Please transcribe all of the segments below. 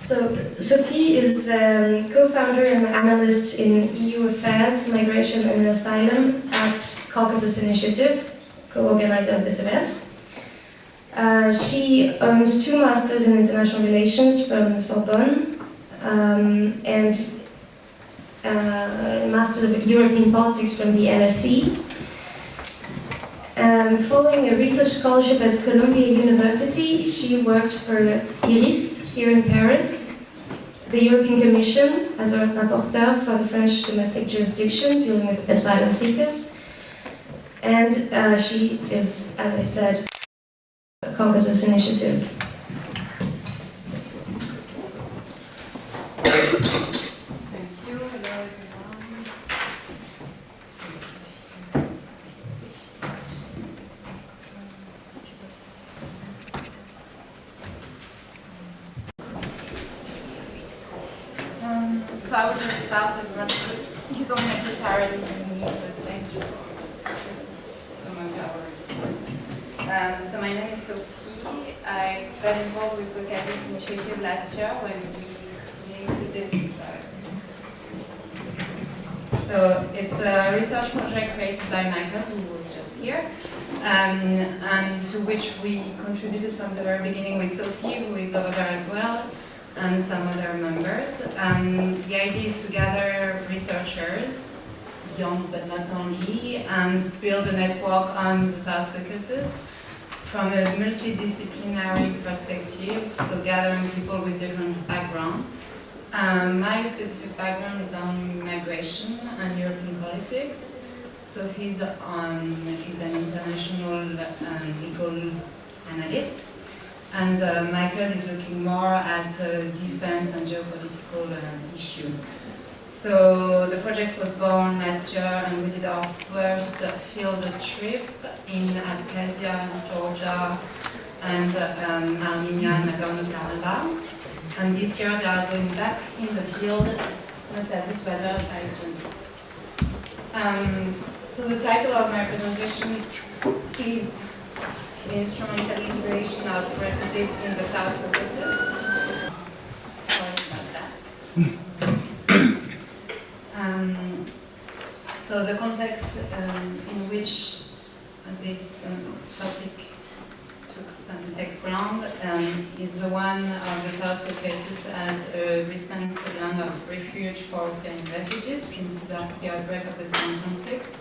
So, Sophie is co-founder and analyst in EU affairs, migration and asylum at Caucasus Initiative, co-organizer of this event. She owns 2 masters in international relations from the Sorbonne and a master of European politics from the LSE. Following a research scholarship at Columbia University, she worked for IRIS here in Paris, the European Commission as a rapporteur for the French domestic jurisdiction dealing with asylum seekers. And she is, as I said, Caucasus Initiative. So I would just start with one. You don't necessarily need the text. So my name is Sophie. I got involved with the Caucasus Initiative last year when we created it. So it's a research project created by Michael, who was just here, and to which we contributed from the very beginning with Sophie, who is over there as well, and some other members. The idea is to gather researchers, young but not only, and build a network on the South Caucasus from a multidisciplinary perspective, so gathering people with different backgrounds. My specific background is on migration and European politics. Sophie is an international legal analyst. And Michael is looking more at defense and geopolitical issues. So the project was born last year, and we did our first field trip in Abkhazia and Georgia and Armenia and Nagorno-Karabakh. And this year they are going back in the field, not a bit better by June. So the title of my presentation is Instrumentalisation of refugees in the South Caucasus. Sorry about that. So the context in which this topic takes ground is the one of the South Caucasus as a recent land of refuge for Syrian refugees since the outbreak of the Syrian conflict.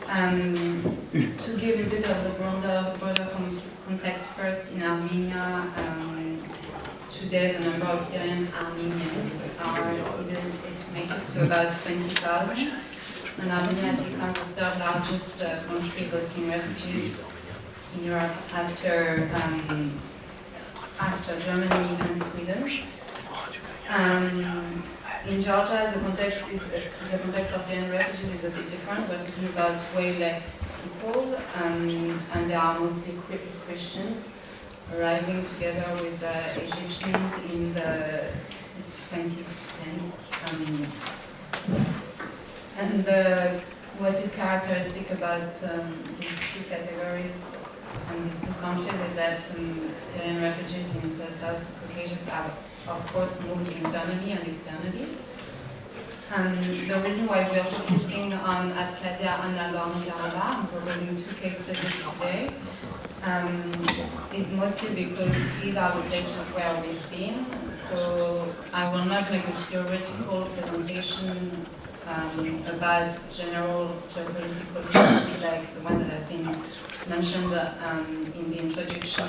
To give a bit of the broader context first, in Armenia, today the number of Syrian Armenians are estimated to about 20,000, and Armenia has become the 3rd largest country hosting refugees in Europe after Germany and Sweden. In Georgia, the context of Syrian refugees is a bit different. We're talking about way less people, and they are mostly Christians arriving together with Egyptians in the 2010s. What is characteristic about these 2 categories and these 2 countries is that Syrian refugees in the South Caucasus have, of course, moved internally and externally. And the reason why we are focusing on Abkhazia and Nagorno-Karabakh, I'm proposing 2 case studies today, is mostly because these are the places where we've been. So I will not make a theoretical presentation about general geopolitical issues like the one that have been mentioned in the introduction,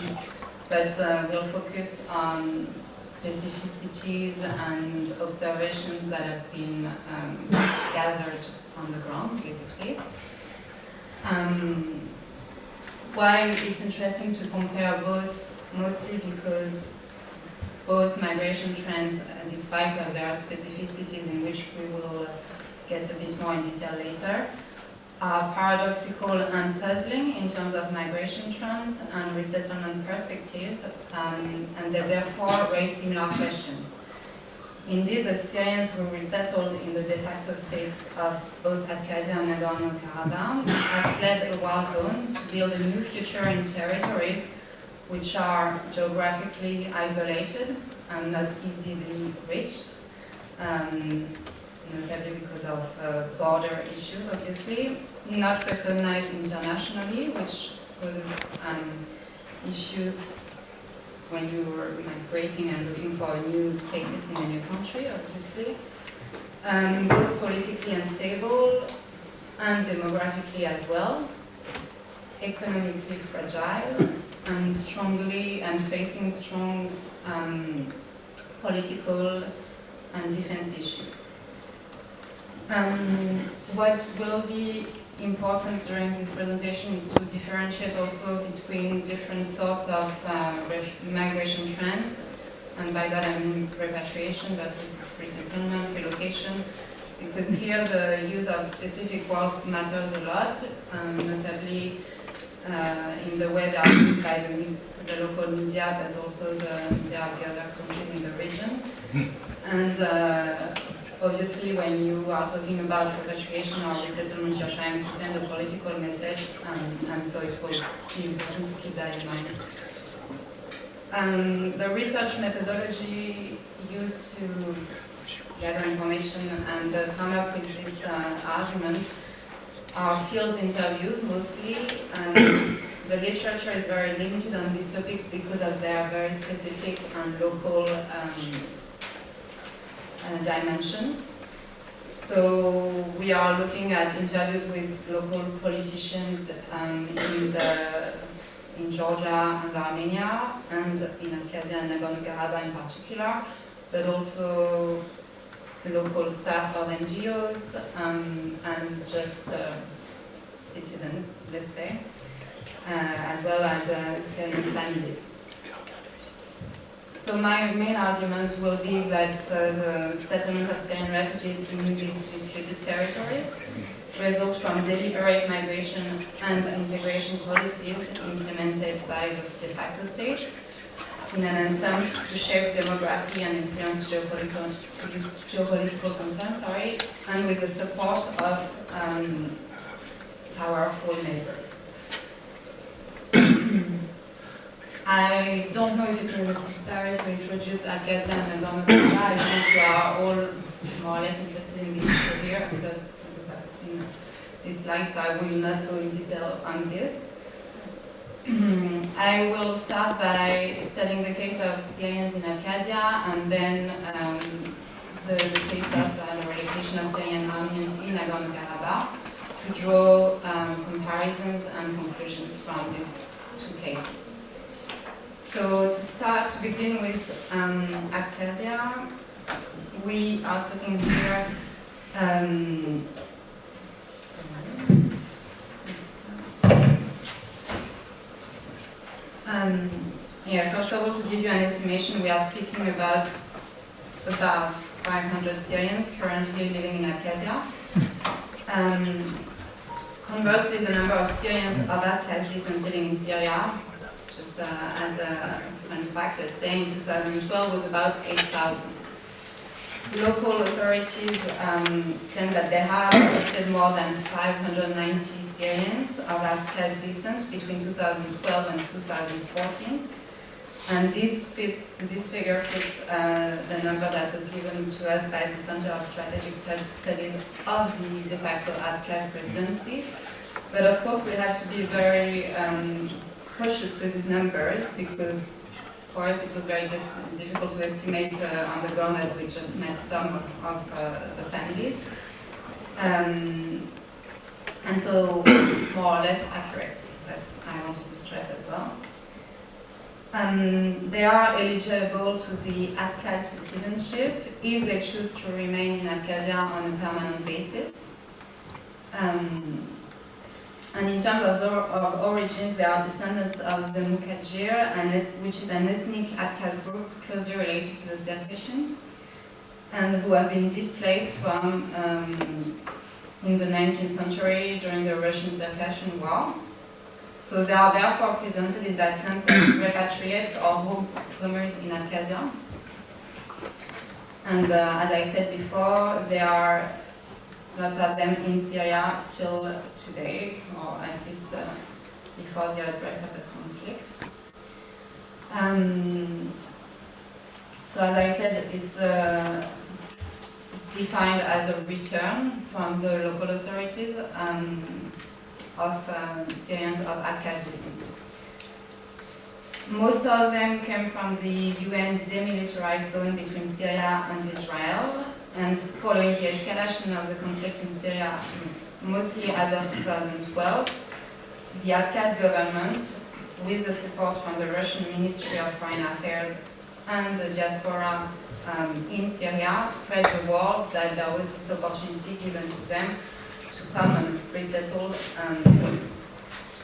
but we'll focus on specificities and observations that have been gathered on the ground, basically. Why it's interesting to compare both, mostly because both migration trends, despite of their specificities in which we will get a bit more in detail later, are paradoxical and puzzling in terms of migration trends and resettlement perspectives, and they therefore raise similar questions. Indeed, the Syrians who resettled in the de facto states of both Abkhazia and Nagorno-Karabakh have fled a war zone to build a new future in territories which are geographically isolated and not easily reached, notably because of border issues, obviously, not recognized internationally, which causes issues when you are migrating and looking for a new status in a new country, obviously. Both politically unstable and demographically as well, economically fragile, and facing strong political and defense issues. What will be important during this presentation is to differentiate also between different sorts of migration trends, and by that I mean repatriation versus resettlement, relocation, because here the use of specific words matters a lot, notably in the way they are used by the local media, but also the media of the other countries in the region. And obviously, when you are talking about repatriation or resettlement, you're trying to send a political message, and so it will be important to keep that in mind. The research methodology used to gather information and come up with these arguments are field interviews mostly, and the literature is very limited on these topics because of their very specific and local dimension. So we are looking at interviews with local politicians in Georgia and Armenia, and in Abkhazia and Nagorno-Karabakh in particular, but also the local staff of NGOs and just citizens, let's say, as well as Syrian families. So my main argument will be that the settlement of Syrian refugees in these disputed territories result from deliberate migration and integration policies implemented by the de facto states in an attempt to shape demography and influence geopolitical concerns, and with the support of powerful neighbors. I don't know if it's necessary to introduce Abkhazia and Nagorno-Karabakh. I think you are all more or less interested in the issue here, because that's in this slide, so I will not go in detail on this. I will start by studying the case of Syrians in Abkhazia, and then the case of the relocation of Syrian Armenians in Nagorno-Karabakh, to draw comparisons and conclusions from these two cases. So to begin with Abkhazia, we are talking here first of all, to give you an estimation, we are speaking about 500 Syrians currently living in Abkhazia. Conversely, the number of Syrians of Abkhaz descent living in Syria, just as a fun fact, let's say in 2012 was about 8,000. Local authorities claim that they have arrested more than 590 Syrians of Abkhaz descent between 2012 and 2014. And this figure fits the number that was given to us by the Center of Strategic Studies of the de facto Abkhaz presidency. But of course we have to be very cautious with these numbers, because for us it was very difficult to estimate on the ground, as we just met some of the families. And so it's more or less accurate. That's I wanted to stress as well. They are eligible to the Abkhaz citizenship if they choose to remain in Abkhazia on a permanent basis. And in terms of origin, they are descendants of the Mukadzhir, which is an ethnic Abkhaz group closely related to the Circassian, and who have been displaced from in the 19th century during the Russian-Circassian War. So they are therefore presented in that sense as repatriates or homecomers in Abkhazia. And as I said before, there are lots of them in Syria still today, or at least before the outbreak of the conflict. So as I said, it's defined as a return from the local authorities of Syrians of Abkhaz descent. Most of them came from the UN demilitarized zone between Syria and Israel, and following the escalation of the conflict in Syria, mostly as of 2012, the Abkhaz government, with the support from the Russian Ministry of Foreign Affairs and the diaspora in Syria, spread the word that there was this opportunity given to them to come and resettle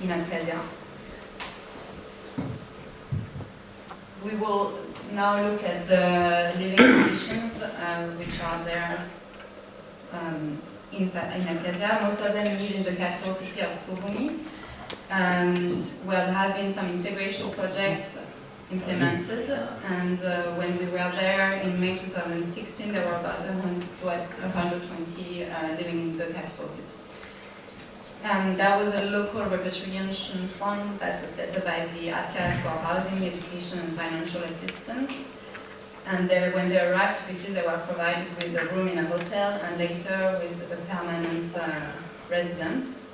in Abkhazia. We will now look at the living conditions which are there in Abkhazia. Most of them live in the capital city of Sorbonne, where there have been some integration projects implemented, and when we were there in May 2016, there were about 120 living in the capital city. And there was a local repatriation fund that was set up by the Abkhaz for housing, education, and financial assistance. And when they arrived, quickly they were provided with a room in a hotel, and later with a permanent residence,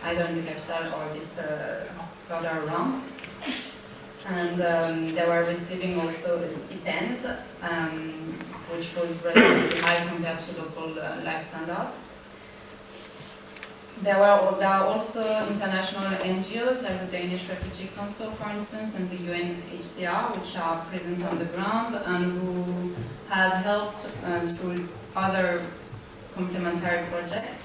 either in the capital or a bit further around. And they were receiving also a stipend, which was relatively high compared to local life standards. There are also international NGOs like the Danish Refugee Council, for instance, and the UNHCR, which are present on the ground and who have helped through other complementary projects,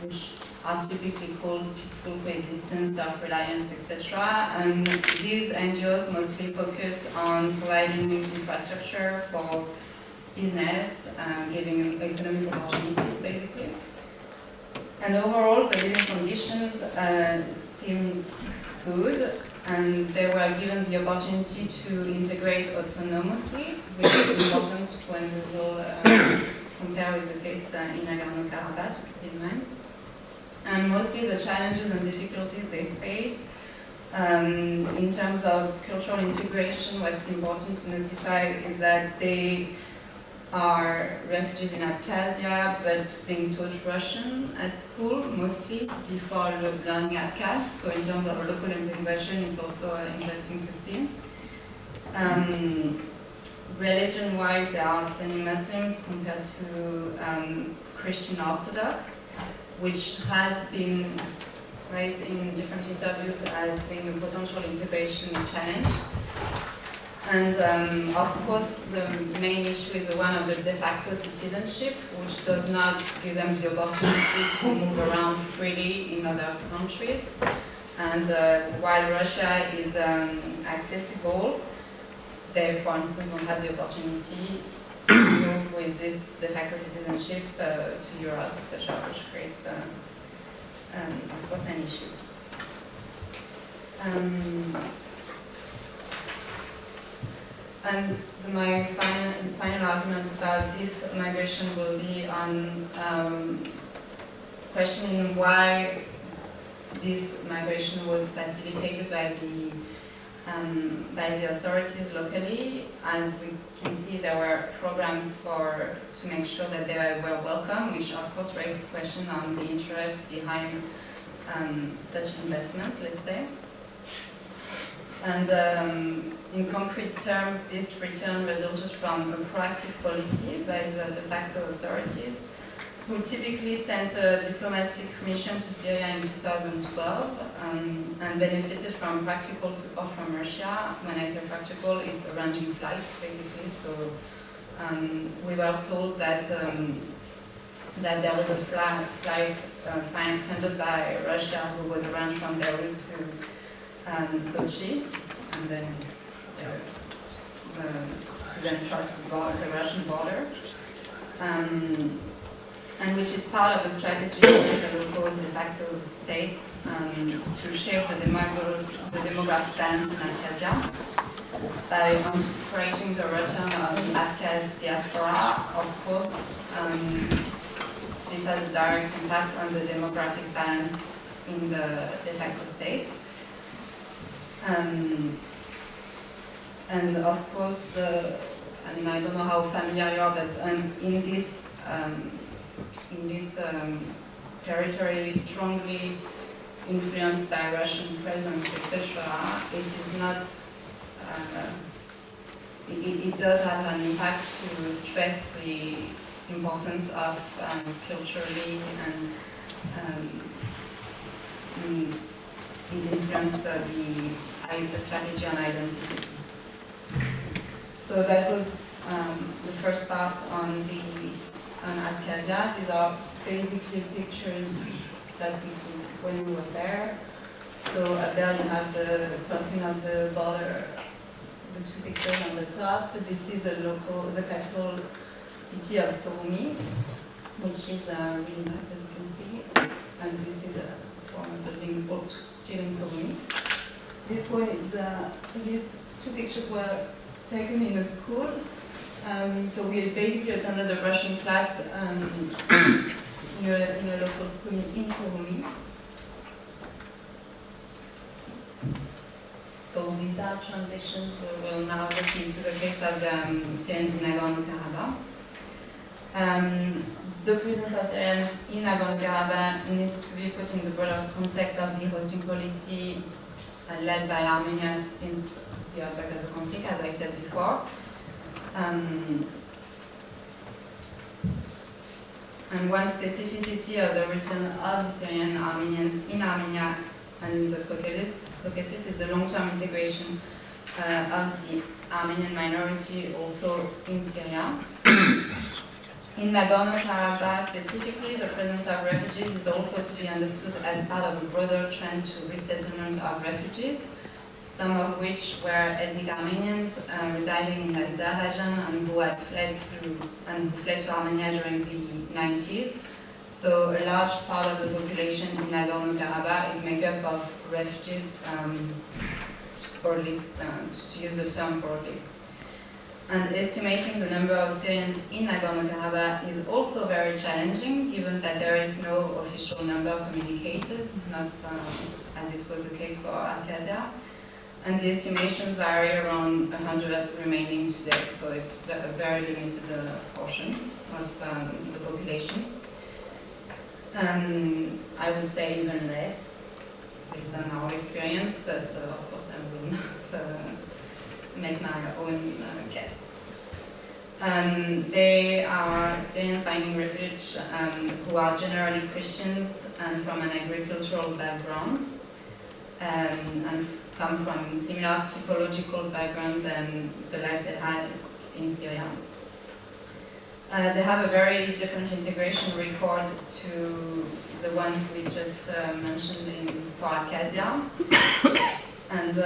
which are typically called peaceful coexistence, self-reliance, etc. And these NGOs mostly focused on providing infrastructure for business, giving economic opportunities, basically. And overall, the living conditions seemed good, and they were given the opportunity to integrate autonomously, which is important when we will compare with the case in Nagorno-Karabakh, to keep in mind. And mostly the challenges and difficulties they face in terms of cultural integration, what's important to notify is that they are refugees in Abkhazia, but being taught Russian at school, mostly, before learning Abkhaz. So in terms of local integration, it's also interesting to see. Religion-wise, there are Sunni Muslims compared to Christian Orthodox, which has been raised in different interviews as being a potential integration challenge. And of course, the main issue is the one of the de facto citizenship, which does not give them the opportunity to move around freely in other countries. And while Russia is accessible, they, for instance, don't have the opportunity to move with this de facto citizenship to Europe, etc., which creates, of course, an issue. And my final argument about this migration will be on questioning why this migration was facilitated by the authorities locally. As we can see, there were programs to make sure that they were welcome, which of course raised question on the interest behind such investment, let's say. And in concrete terms, this return resulted from a proactive policy by the de facto authorities, who typically sent a diplomatic mission to Syria in 2012 and benefited from practical support from Russia. When I say practical, it's arranging flights, basically. So we were told that there was a flight funded by Russia who was arranged from Beirut to Sochi, and then to then cross the Russian border, and which is part of a strategy of the local de facto state to shape the demographic balance in Abkhazia by encouraging the return of the Abkhaz diaspora. Of course, this has a direct impact on the demographic balance in the de facto state. And of course, I mean, I don't know how familiar you are, but in this territory strongly influenced by Russian presence, etc., it is not. It does have an impact to stress the importance of culturally and it influenced the strategy and identity. So that was the first part on Abkhazia. These are basically pictures that we took when we were there. So there you have the crossing of the border, the two pictures on the top. This is the capital city of Sorbonne, which is really nice, as you can see. And this is a former building built still in Sorbonne. These two pictures were taken in a school. So we basically attended a Russian class in a local school in Sorbonne. So without transitions, we will now look into the case of the Syrians in Nagorno-Karabakh. The presence of Syrians in Nagorno-Karabakh needs to be put in the broader context of the hosting policy led by Armenia since the outbreak of the conflict, as I said before. And one specificity of the return of the Syrian Armenians in Armenia and in the Caucasus is the long-term integration of the Armenian minority also in Syria. In Nagorno-Karabakh specifically, the presence of refugees is also to be understood as part of a broader trend to resettlement of refugees, some of which were ethnic Armenians residing in Azerbaijan and who had fled to Armenia during the 90s. So a large part of the population in Nagorno-Karabakh is made up of refugees, broadly, to use the term broadly. And estimating the number of Syrians in Nagorno-Karabakh is also very challenging, given that there is no official number communicated, not as it was the case for Abkhazia. And the estimations vary around 100 remaining today, so it's a very limited portion of the population. I would say even less, based on our experience, but of course I will not make my own guess. They are Syrians finding refuge who are generally Christians and from an agricultural background and come from similar typological background than the life they had in Syria. They have a very different integration record to the ones we just mentioned for Abkhazia. And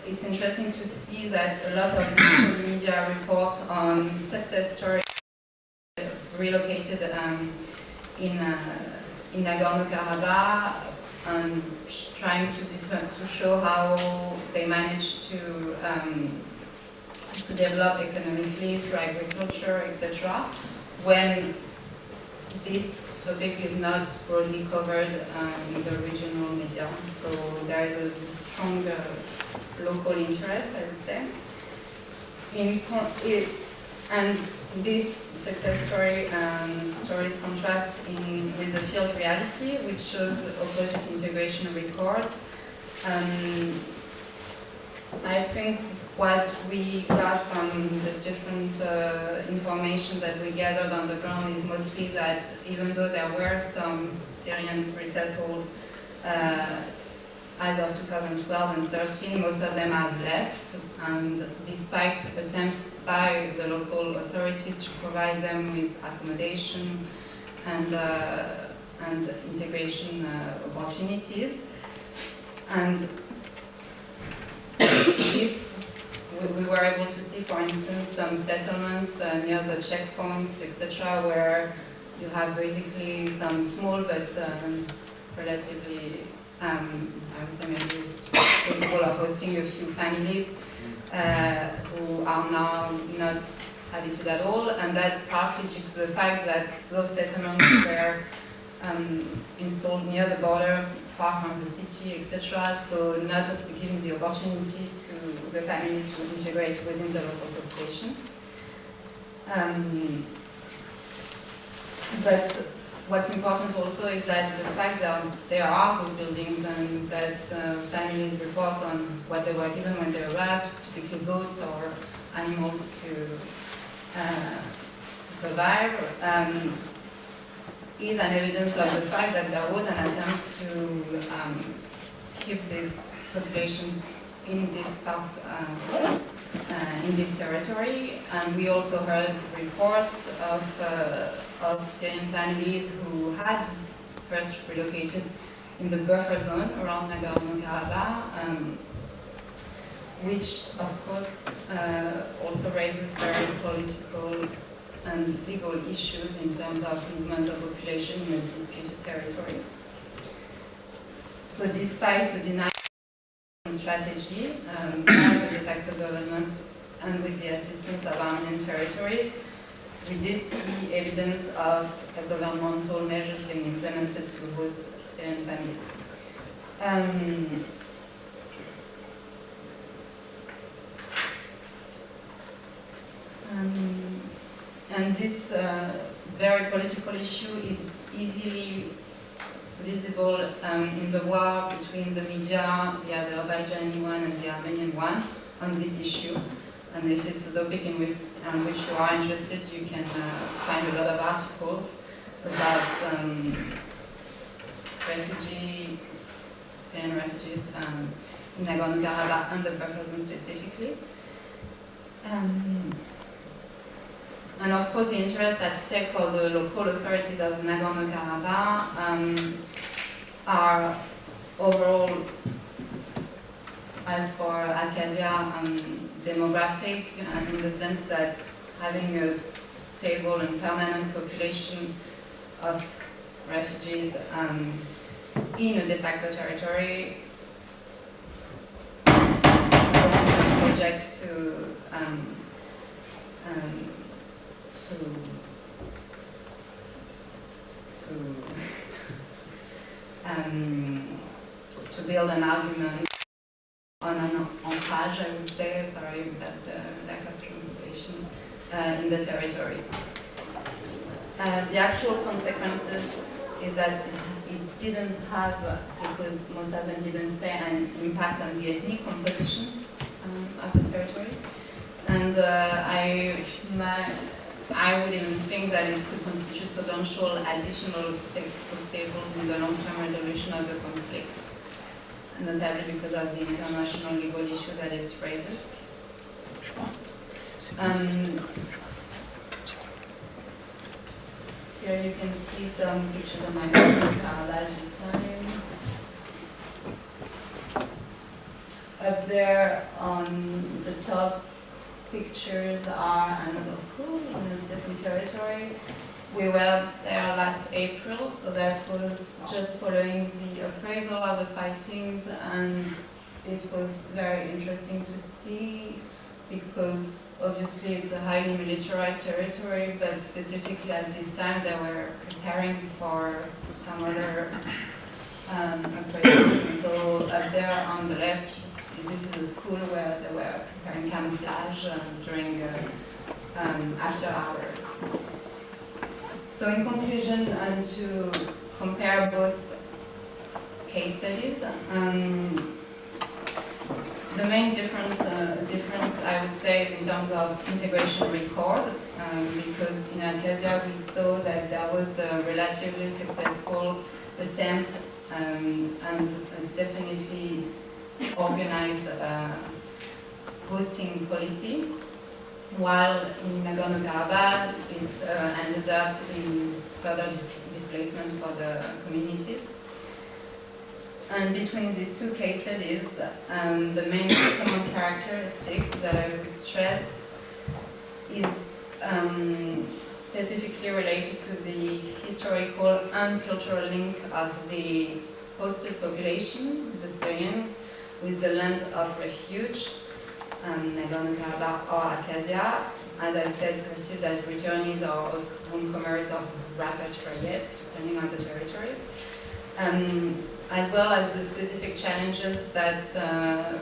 it's interesting to see that a lot of media report on success stories relocated in Nagorno-Karabakh and trying to show how they managed to develop economically through agriculture, etc. When this topic is not broadly covered in the regional media. So there is a strong local interest, I would say. And this success stories contrast with the field reality, which shows opposite integration records. I think what we got from the different information that we gathered on the ground is mostly that even though there were some Syrians resettled as of 2012 and 2013, most of them have left, and despite attempts by the local authorities to provide them with accommodation and integration opportunities. And this, we were able to see, for instance, some settlements near the checkpoints, etc., where you have basically some small but relatively, I would say maybe capable of hosting a few families who are now not habited at all, and that's partly due to the fact that those settlements were installed near the border far from the city, etc. So not giving the opportunity to the families to integrate within the local population. But what's important also is that the fact that there are those buildings and that families report on what they were given when they arrived, typically goats or animals to survive, is an evidence of the fact that there was an attempt to keep these populations in this part, in this territory. And we also heard reports of Syrian families who had first relocated in the buffer zone around Nagorno-Karabakh, which of course also raises very political and legal issues in terms of movement of population in a disputed territory. So despite the denial strategy by the de facto government and with the assistance of Armenian territories, we did see evidence of governmental measures being implemented to host Syrian families. And this very political issue is easily visible in the war between the media, the Azerbaijani one and the Armenian one, on this issue. And if it's a topic in which you are interested, you can find a lot of articles about Syrian refugees in Nagorno-Karabakh and the buffer zone specifically. And of course, the interest at stake for the local authorities of Nagorno-Karabakh are overall, as for Abkhazia, demographic, in the sense that having a stable and permanent population of refugees in a de facto territory is a project to build an argument on an ancrage, I would say, sorry about the lack of translation, in the territory. The actual consequences is that it didn't have, because most of them didn't stay, an impact on the ethnic composition of the territory. And I would even think that it could constitute potential additional obstacles in the long-term resolution of the conflict, notably because of the international legal issue that it raises. Here you can see some pictures of my Karabakh this time. Up there on the top pictures are another school in a different territory. We were there last April, so that was just following the appraisal of the fightings, and it was very interesting to see because obviously it's a highly militarized territory, but specifically at this time they were preparing for some other appraisal. So up there on the left, this is a school where they were preparing camouflage during after hours. So in conclusion, and to compare both case studies, the main difference I would say is in terms of integration record, because in Abkhazia we saw that there was a relatively successful attempt and definitely organized hosting policy, while in Nagorno-Karabakh it ended up in further displacement for the communities. And between these two case studies, the main common characteristic that I would stress is specifically related to the historical and cultural link of the hosted population, the Syrians, with the land of refuge, Nagorno-Karabakh or Abkhazia, as I said, perceived as returnees or homecomers or repatriates, depending on the territories. as well as the specific challenges that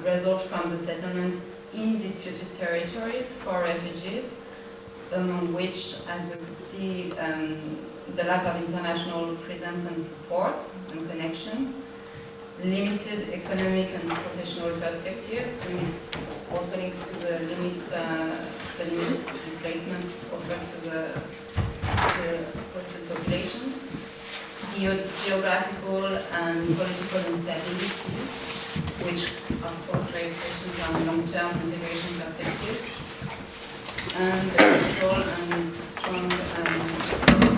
result from the settlement in disputed territories for refugees, among which, as we could see, the lack of international presence and support and connection, limited economic and professional perspectives, also linked to the limit displacement offered to the hosted population, geographical and political instability, which of course raise questions on long-term integration perspectives, and political and strong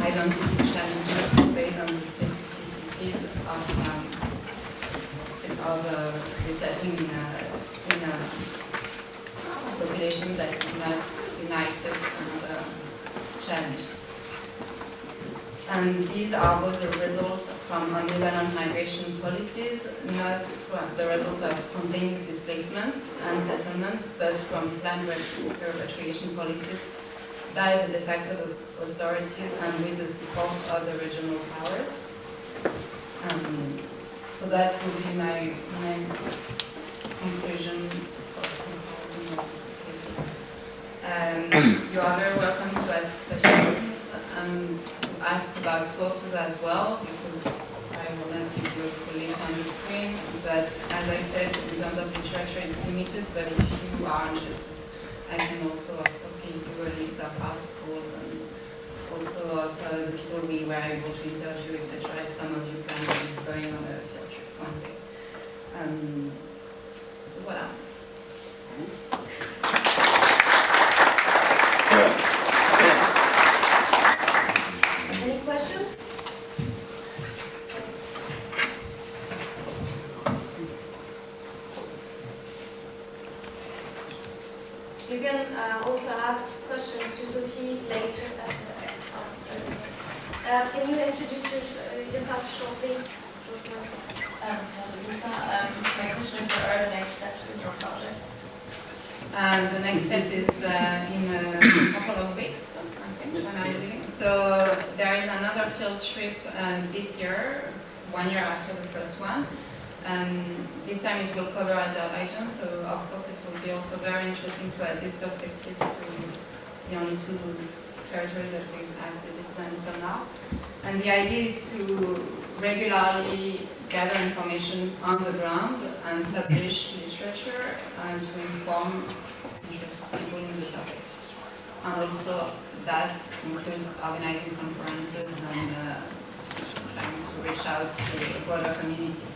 identity challenges based on the specificities of resettling in a population that is not united and challenged. And these are both the result from ambivalent migration policies, not from the result of spontaneous displacements and settlement, but from planned repatriation policies by the de facto authorities and with the support of the regional powers. So that would be my conclusion for comparison of these cases. You are very welcome to ask questions and to ask about sources as well, because I will not give you a full link on the screen. But as I said, in terms of literature, it's limited. But if you are interested, I can also, of course, give you a list of articles and also of the people we were able to interview, etc. If some of you plan on going on a field trip one day. So voilà. Any questions? You can also ask questions to Sophie later. Can you introduce yourself shortly? My question is, what are the next steps in your project? The next step is in a couple of weeks, I think, when I'm leaving. So there is another field trip this year, 1 year after the first one. This time it will cover Azerbaijan, so of course it will be also very interesting to add this perspective to the only two territories that we have visited until now. And the idea is to regularly gather information on the ground and publish literature and to inform interested people in the topic. And also that includes organizing conferences and trying to reach out to the broader community.